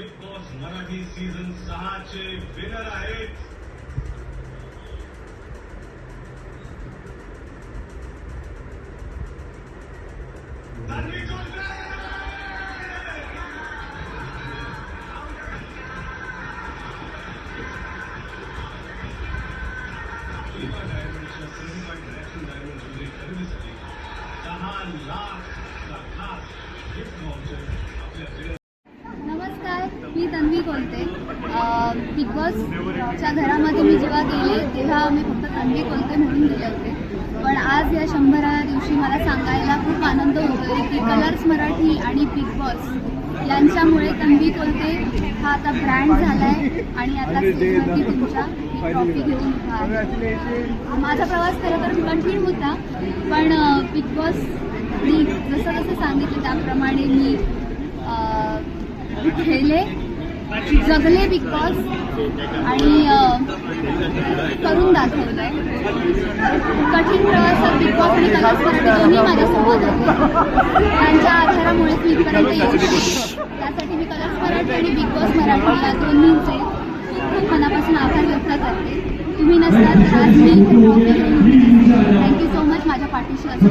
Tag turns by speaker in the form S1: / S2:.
S1: Big boss Marathi season 6 चे winner आहेत तन्वी कोल्हे। डायमंडच्या सर्टिफाईड नॅशनल डायमंड ज्वेलरी खरेदीसाठी 10 लाख खास गिफ्ट व्हाउचर आपल्या।
S2: नमस्कार, मी तन्वी कोलते। बिग बॉसच्या घरामध्ये मी जेव्हा गेले तेव्हा मी फक्त तन्वी कोलते म्हणून गेले होते, पण आज या 100व्या दिवशी मला सांगायला खूप आनंद होतोय की कलर्स मराठी आणि बिग बॉस यांच्यामुळे तन्वी कोलते हा आता ब्रँड झाला आहे आणि आता स्टेजवरती तुमच्या ट्रॉफी घेऊन उभा आहे। माझा प्रवास खरं तर कठीण होता, पण बिग बॉसनी जसं जसं सांगितलं त्याप्रमाणे मी खेळले, जगले बिग बॉस आणि करून दाखवलं आहे। कठीण प्रवासात बिग बॉस आणि कलर्स मराठी दोन्ही माझ्यासोबत होते, त्यांच्या आधारामुळे मी इथपर्यंत येऊ शकतो। त्यासाठी मी कलर्स मराठी आणि बिग बॉस मराठी या दोन्हींचे खूप खूप मनापासून आभार व्यक्त करते। तुम्ही नसतात तर आज मी थँक्यू सो मच माझ्या पाठीशी असं